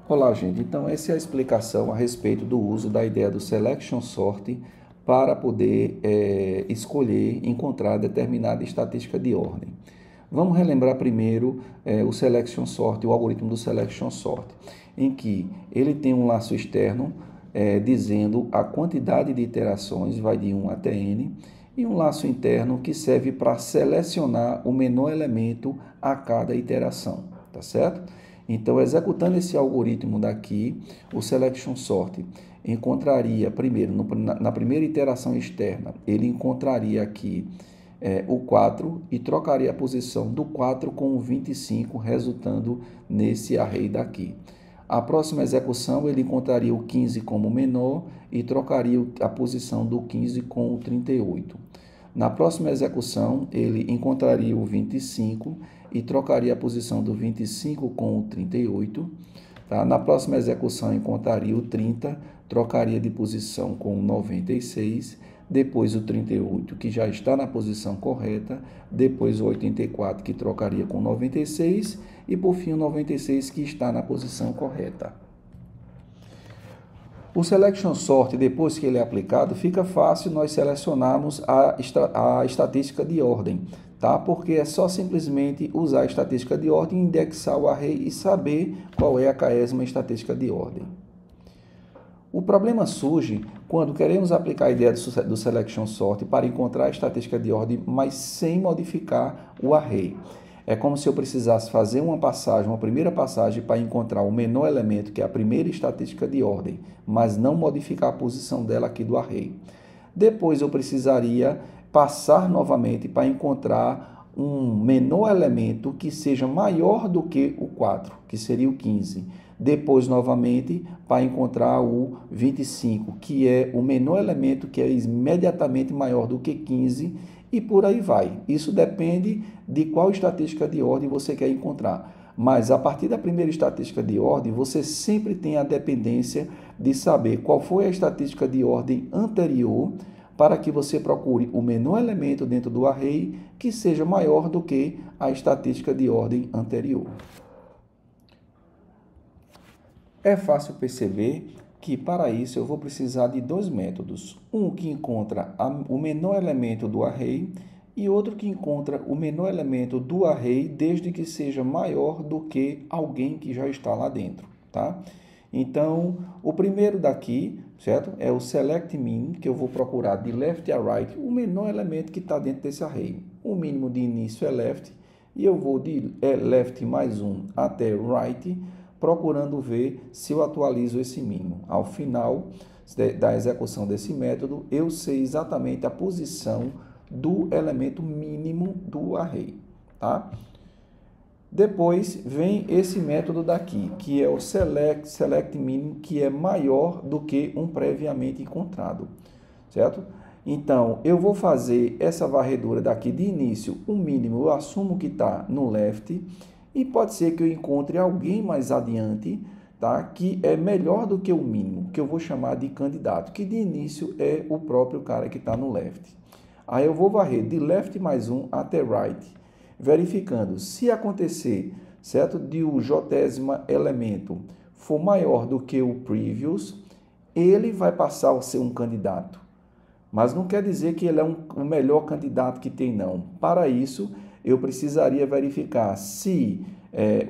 Olá, gente. Então, essa é a explicação a respeito do uso da ideia do selection sort para poder escolher, encontrar determinada estatística de ordem. Vamos relembrar primeiro o selection sort, o algoritmo do selection sort, em que ele tem um laço externo dizendo a quantidade de iterações, vai de 1 até n, e um laço interno que serve para selecionar o menor elemento a cada iteração, tá certo? Então, executando esse algoritmo daqui, o selection sort encontraria primeiro, na primeira iteração externa, ele encontraria aqui o 4 e trocaria a posição do 4 com o 25, resultando nesse array daqui. A próxima execução, ele encontraria o 15 como menor e trocaria a posição do 15 com o 38. Na próxima execução, ele encontraria o 25 e trocaria a posição do 25 com o 38. Tá? Na próxima execução, encontraria o 30, trocaria de posição com o 96, depois o 38, que já está na posição correta, depois o 84, que trocaria com 96, e por fim o 96, que está na posição correta. O selection sort, depois que ele é aplicado, fica fácil nós selecionarmos a estatística de ordem, tá? Porque é só simplesmente usar a estatística de ordem, indexar o array e saber qual é a 40ª estatística de ordem. O problema surge quando queremos aplicar a ideia do selection sort para encontrar a estatística de ordem, mas sem modificar o array. É como se eu precisasse fazer uma primeira passagem para encontrar o menor elemento, que é a primeira estatística de ordem, mas não modificar a posição dela aqui do array. Depois eu precisaria passar novamente para encontrar um menor elemento que seja maior do que o 4, que seria o 15. Depois, novamente, para encontrar o 25, que é o menor elemento que é imediatamente maior do que 15, e por aí vai. Isso depende de qual estatística de ordem você quer encontrar. Mas a partir da primeira estatística de ordem, você sempre tem a dependência de saber qual foi a estatística de ordem anterior para que você procure o menor elemento dentro do array que seja maior do que a estatística de ordem anterior. É fácil perceber que para isso eu vou precisar de dois métodos. Um que encontra o menor elemento do array e outro que encontra o menor elemento do array desde que seja maior do que alguém que já está lá dentro, tá? Então, o primeiro daqui, certo? É o select min, que eu vou procurar de left a right o menor elemento que está dentro desse array. O mínimo de início é left e eu vou de left mais 1 até right, procurando ver se eu atualizo esse mínimo. Ao final da execução desse método, eu sei exatamente a posição do elemento mínimo do array, tá? Depois vem esse método daqui, que é o select min, que é maior do que um previamente encontrado, certo? Então, eu vou fazer essa varredura daqui de início, o mínimo eu assumo que está no left, e pode ser que eu encontre alguém mais adiante, tá? Que é melhor do que o mínimo, que eu vou chamar de candidato, que de início é o próprio cara que está no left. Aí eu vou varrer de left mais 1 até right, verificando se acontecer, certo? De o j.º elemento for maior do que o previous, ele vai passar a ser um candidato. Mas não quer dizer que ele é o melhor candidato que tem, não. Para isso, eu precisaria verificar se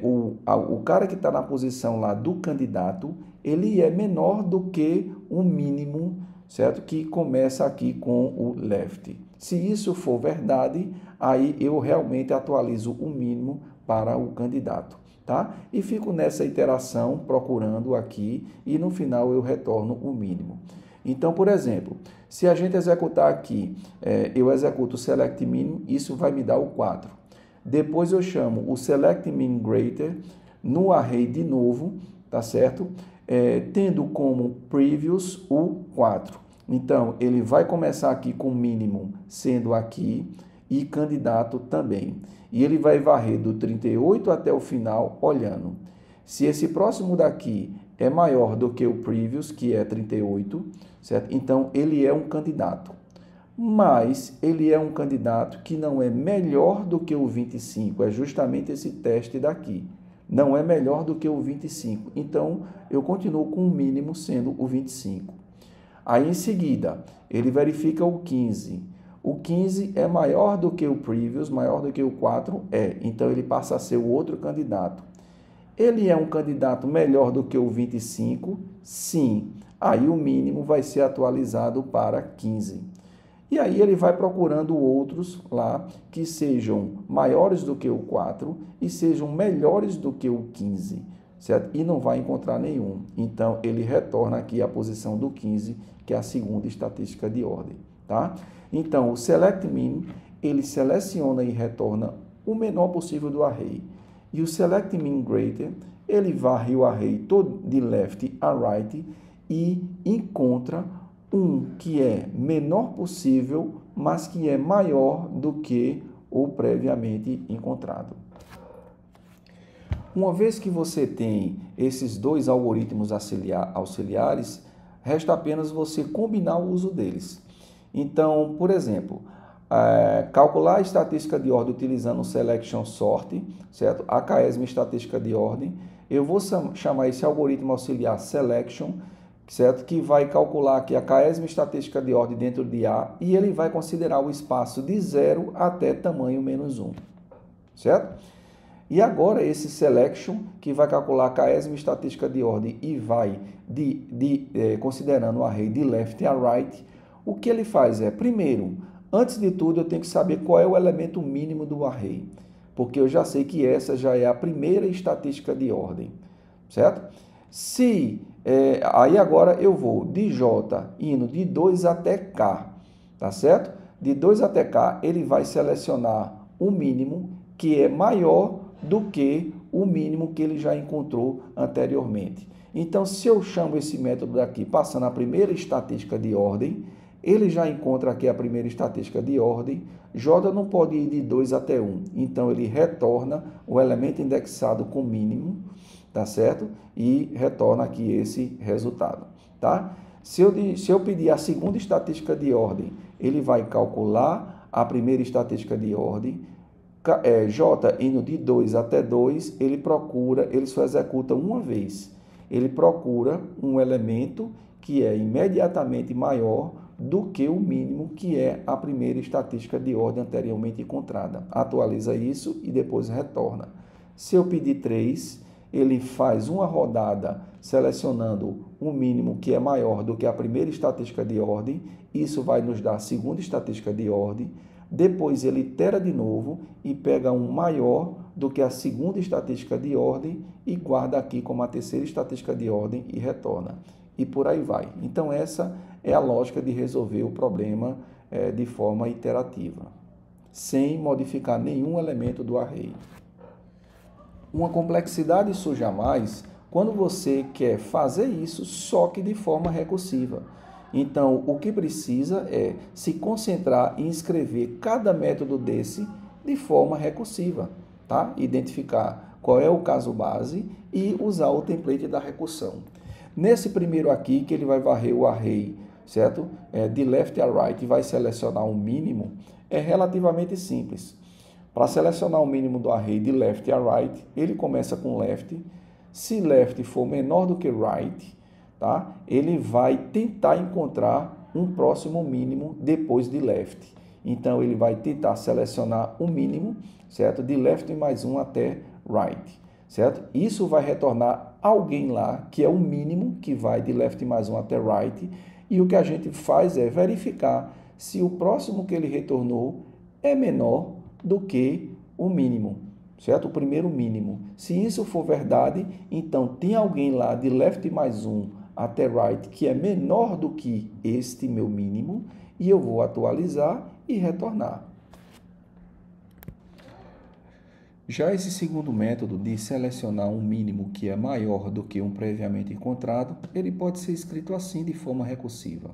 o cara que está na posição lá do candidato, ele é menor do que o mínimo, certo? Que começa aqui com o left. Se isso for verdade, aí eu realmente atualizo o mínimo para o candidato, tá? E fico nessa iteração procurando aqui e no final eu retorno o mínimo. Então, por exemplo, se a gente executar aqui, eu executo o select min, isso vai me dar o 4. Depois eu chamo o select min greater no array de novo, tá certo? Tendo como previous o 4. Então, ele vai começar aqui com mínimo sendo aqui e candidato também. E ele vai varrer do 38 até o final olhando. Se esse próximo daqui é maior do que o previous, que é 38, certo? Então, ele é um candidato. Mas ele é um candidato que não é melhor do que o 25. É justamente esse teste daqui. não é melhor do que o 25. Então, eu continuo com o mínimo sendo o 25. Aí, em seguida, ele verifica o 15. O 15 é maior do que o previous, maior do que o 4? É. Então, ele passa a ser o outro candidato. Ele é um candidato melhor do que o 25? Sim. Aí, o mínimo vai ser atualizado para 15. E aí ele vai procurando outros lá que sejam maiores do que o 4 e sejam melhores do que o 15, certo? E não vai encontrar nenhum. Então, ele retorna aqui à posição do 15, que é a segunda estatística de ordem, tá? Então, o select min, ele seleciona e retorna o menor possível do array. E o select min greater, ele varre o array todo de left a right e encontra um que é menor possível, mas que é maior do que o previamente encontrado. Uma vez que você tem esses dois algoritmos auxiliares, resta apenas você combinar o uso deles. Então, por exemplo, calcular a estatística de ordem utilizando o selection sort, certo? A QASM estatística de ordem. Eu vou chamar esse algoritmo auxiliar selection, certo? Que vai calcular aqui a QASM estatística de ordem dentro de A e ele vai considerar o espaço de 0 até tamanho menos 1, certo? E agora esse selection, que vai calcular a QASM estatística de ordem e vai considerando o array de left a right, o que ele faz é, primeiro, antes de tudo eu tenho que saber qual é o elemento mínimo do array, porque eu já sei que essa já é a primeira estatística de ordem, certo? Aí agora eu vou de J indo de 2 até K, tá certo? De 2 até K ele vai selecionar o mínimo que é maior do que o mínimo que ele já encontrou anteriormente. Então, se eu chamo esse método daqui passando a primeira estatística de ordem, ele já encontra aqui a primeira estatística de ordem, J não pode ir de 2 até 1, então ele retorna o elemento indexado com mínimo, tá certo? E retorna aqui esse resultado, tá? Se eu pedir a segunda estatística de ordem, ele vai calcular a primeira estatística de ordem, J indo de 2 até 2, ele só executa uma vez. Ele procura um elemento que é imediatamente maior do que o mínimo, que é a primeira estatística de ordem anteriormente encontrada. Atualiza isso e depois retorna. Se eu pedir 3, ele faz uma rodada selecionando um mínimo que é maior do que a primeira estatística de ordem. Isso vai nos dar a segunda estatística de ordem. Depois ele itera de novo e pega um maior do que a segunda estatística de ordem e guarda aqui como a terceira estatística de ordem e retorna. E por aí vai. Então essa é a lógica de resolver o problema de forma iterativa, sem modificar nenhum elemento do array. Uma complexidade surge a mais quando você quer fazer isso só que de forma recursiva. Então, o que precisa é se concentrar em escrever cada método desse de forma recursiva, tá? Identificar qual é o caso base e usar o template da recursão. Nesse primeiro aqui, que ele vai varrer o array, certo? De left a right e vai selecionar um mínimo, é relativamente simples. Para selecionar o mínimo do array de left a right, ele começa com left. Se left for menor do que right, tá? Ele vai tentar encontrar um próximo mínimo depois de left. Então, ele vai tentar selecionar o mínimo, certo? De left mais 1 até right, certo? Isso vai retornar alguém lá, que é o mínimo, que vai de left mais 1 até right. E o que a gente faz é verificar se o próximo que ele retornou é menor do que o mínimo, certo? O primeiro mínimo. Se isso for verdade, então tem alguém lá de left mais 1 até right que é menor do que este meu mínimo e eu vou atualizar e retornar. Já esse segundo método de selecionar um mínimo que é maior do que um previamente encontrado, ele pode ser escrito assim de forma recursiva.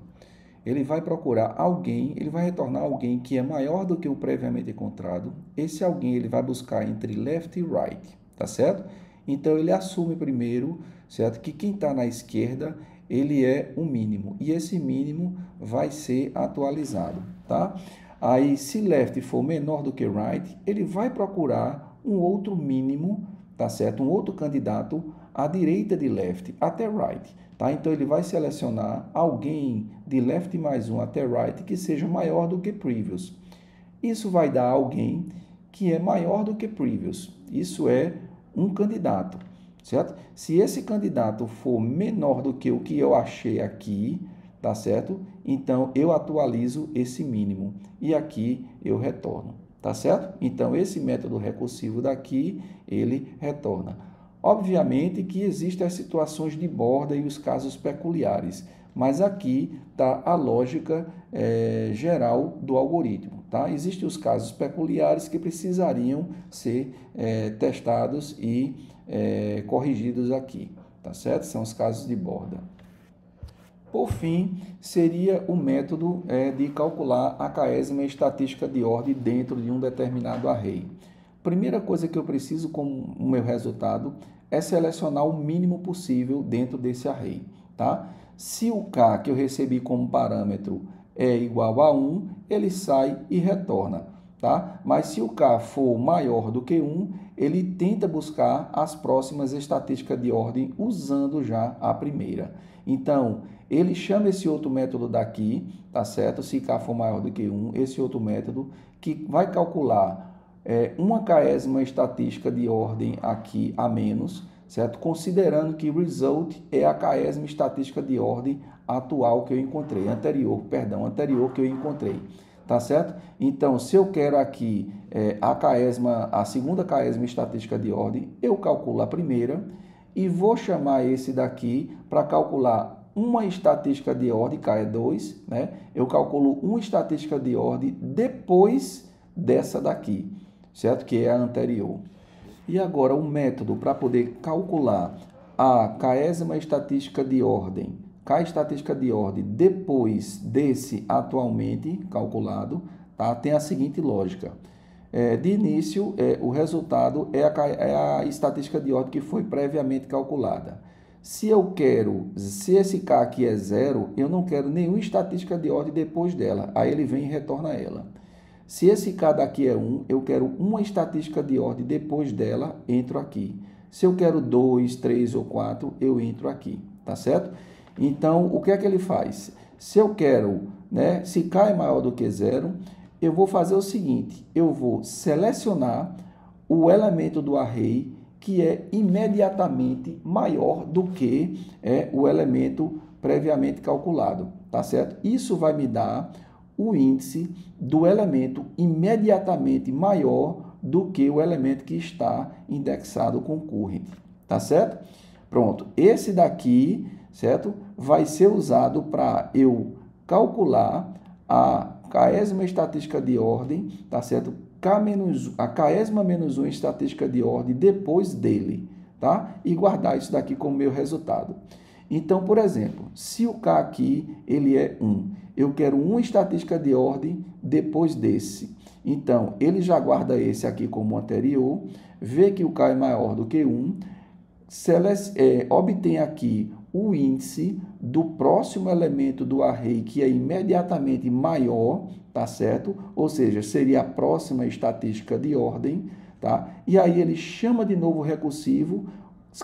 Ele vai procurar alguém, ele vai retornar alguém que é maior do que o previamente encontrado. Esse alguém ele vai buscar entre left e right, tá certo? Então ele assume primeiro, certo, que quem está na esquerda ele é um mínimo e esse mínimo vai ser atualizado, tá? Aí se left for menor do que right, ele vai procurar um outro mínimo, tá certo? Um outro candidato à direita de left até right, tá? Então, ele vai selecionar alguém de left mais 1 até right que seja maior do que previous. Isso vai dar alguém que é maior do que previous. Isso é um candidato, certo? Se esse candidato for menor do que o que eu achei aqui, tá certo? Então, eu atualizo esse mínimo e aqui eu retorno, tá certo? Então, esse método recursivo daqui, ele retorna. Obviamente que existem as situações de borda e os casos peculiares, mas aqui está a lógica geral do algoritmo, tá? Existem os casos peculiares que precisariam ser testados e corrigidos aqui, tá certo? São os casos de borda. Por fim, seria o método de calcular a K-esima estatística de ordem dentro de um determinado array. Primeira coisa que eu preciso como o meu resultado é selecionar o mínimo possível dentro desse array, tá? Se o K que eu recebi como parâmetro é igual a 1, ele sai e retorna, tá? Mas se o K for maior do que 1, ele tenta buscar as próximas estatísticas de ordem usando já a primeira. Então, ele chama esse outro método daqui, tá certo? Se K for maior do que 1, esse outro método que vai calcular uma K-esima estatística de ordem aqui a menos, certo? Considerando que result é a K-esima estatística de ordem atual que eu encontrei, anterior que eu encontrei, tá certo? Então, se eu quero aqui a segunda K-esima estatística de ordem, eu calculo a primeira e vou chamar esse daqui para calcular uma estatística de ordem, K é 2, né? Eu calculo uma estatística de ordem depois dessa daqui, certo? Que é a anterior. E agora o método para poder calcular a K-esima estatística de ordem, K estatística de ordem depois desse atualmente calculado, tá? Tem a seguinte lógica. De início, o resultado é a estatística de ordem que foi previamente calculada. Se esse K aqui é 0, eu não quero nenhuma estatística de ordem depois dela. Aí ele vem e retorna ela. Se esse K daqui é 1, eu quero uma estatística de ordem depois dela, entro aqui. Se eu quero 2, 3 ou 4, eu entro aqui, tá certo? Então, o que é que ele faz? Se eu quero, né, se K é maior do que 0, eu vou fazer o seguinte, eu vou selecionar o elemento do array que é imediatamente maior do que o elemento previamente calculado, tá certo? Isso vai me dar o índice do elemento imediatamente maior do que o elemento que está indexado com current, tá certo? Pronto, esse daqui, certo? Vai ser usado para eu calcular a K-esima estatística de ordem, tá certo? A K-esima menos 1 estatística de ordem depois dele, tá? E guardar isso daqui como meu resultado. Então, por exemplo, se o K aqui ele é 1, eu quero uma estatística de ordem depois desse. Então, ele já guarda esse aqui como anterior, vê que o K é maior do que 1, obtém aqui o índice do próximo elemento do array que é imediatamente maior, tá certo? Ou seja, seria a próxima estatística de ordem, tá? E aí ele chama de novo o recursivo,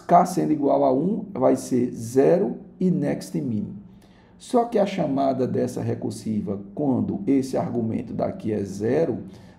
K sendo igual a 1, vai ser 0 e next min. Só que a chamada dessa recursiva, quando esse argumento daqui é 0,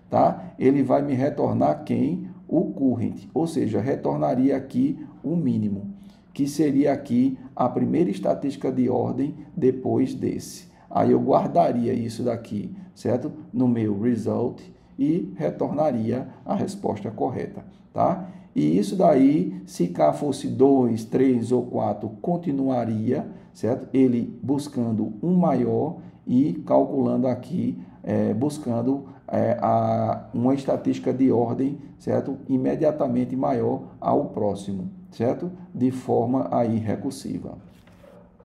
tá? Ele vai me retornar quem? O current, ou seja, retornaria aqui o mínimo, que seria aqui a primeira estatística de ordem depois desse. Aí eu guardaria isso daqui, certo? No meu result e retornaria a resposta correta, tá? E isso daí, se K fosse 2, 3 ou 4, continuaria, certo? Ele buscando um maior e calculando aqui, buscando uma estatística de ordem, certo? Imediatamente maior ao próximo, certo? De forma aí recursiva.